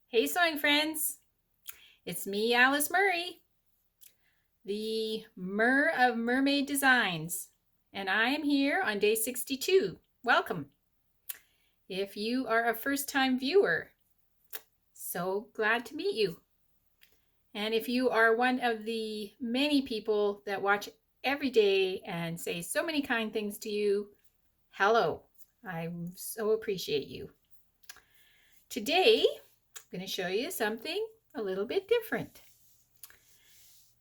Hey sewing friends, it's me, Alice Murray, the Murr of Murr-Made Designs, and I am here on day 62. Welcome. If you are a first-time viewer, so glad to meet you. And if you are one of the many people that watch every day and say so many kind things to you, hello. I so appreciate you. Today, I'm going to show you something a little bit different.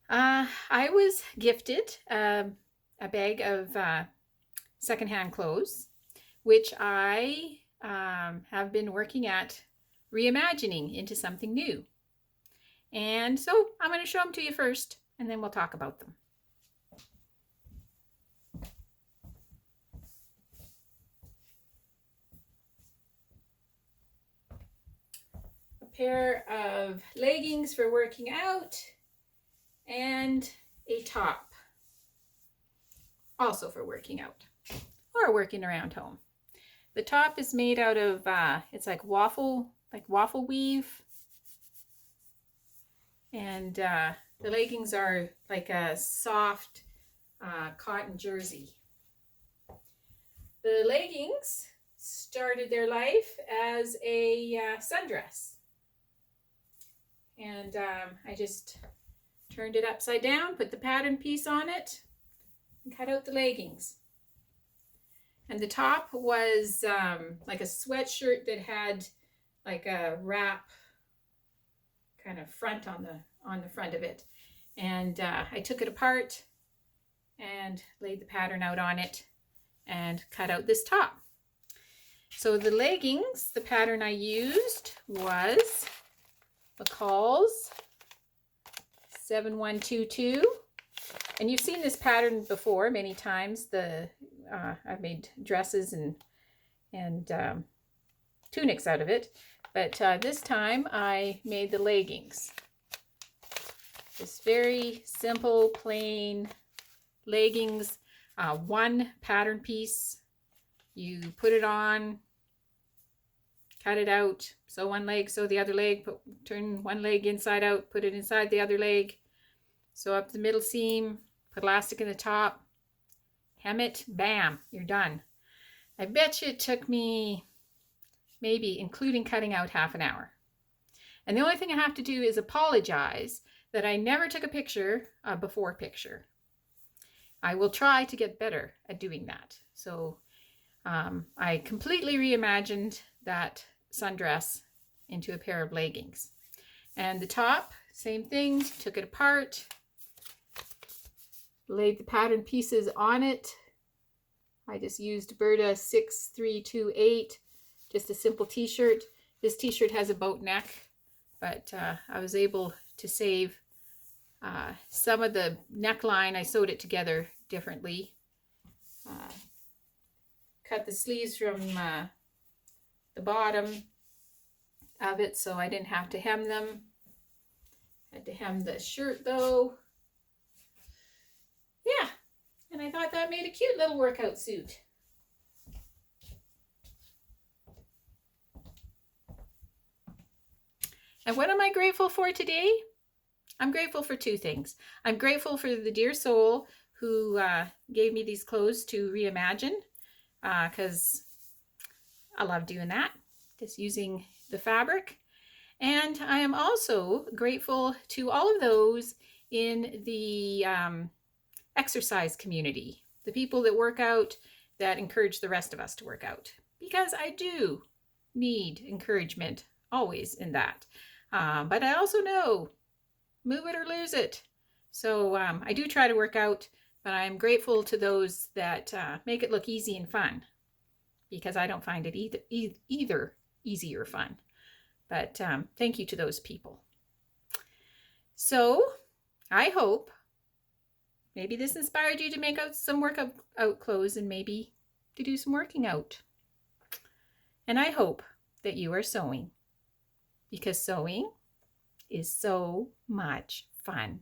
I was gifted a bag of secondhand clothes, which I have been working at reimagining into something new. And so I'm going to show them to you first, and then we'll talk about them. A pair of leggings for working out, and a top, also for working out or working around home. The top is made out of, it's like waffle weave. And the leggings are like a soft cotton jersey. The leggings started their life as a sundress. And I just turned it upside down, put the pattern piece on it, and cut out the leggings. And the top was like a sweatshirt that had like a wrap kind of front on the front of it. And I took it apart and laid the pattern out on it and cut out this top. So the leggings, the pattern I used was McCalls 7122, and you've seen this pattern before many times. I've made dresses and tunics out of it, but this time I made the leggings. This very simple, plain leggings, one pattern piece. You put it on, cut it out, sew one leg, sew the other leg, turn one leg inside out, put it inside the other leg, sew up the middle seam, put elastic in the top, hem it, bam, you're done. I bet you it took me maybe, including cutting out, half an hour. And the only thing I have to do is apologize that I never took a picture, a before picture. I will try to get better at doing that. So I completely reimagined that sundress into a pair of leggings. And the top, same thing, took it apart, laid the pattern pieces on it. I just used Burda 6328, just a simple t-shirt. This t-shirt has a boat neck, but I was able to save some of the neckline. I sewed it together differently. Cut the sleeves from the bottom of it, so I didn't have to hem them. Had to hem the shirt though. Yeah, and I thought that made a cute little workout suit. And what am I grateful for today? I'm grateful for two things. I'm grateful for the dear soul who gave me these clothes to reimagine, because I love doing that, just using the fabric. And I am also grateful to all of those in the exercise community, the people that work out, that encourage the rest of us to work out, because I do need encouragement always in that. But I also know, move it or lose it. So I do try to work out, but I'm grateful to those that make it look easy and fun, because I don't find it either easy or fun. But thank you to those people. So I hope maybe this inspired you to make out some workout clothes and maybe to do some working out. And I hope that you are sewing, because sewing is so much fun.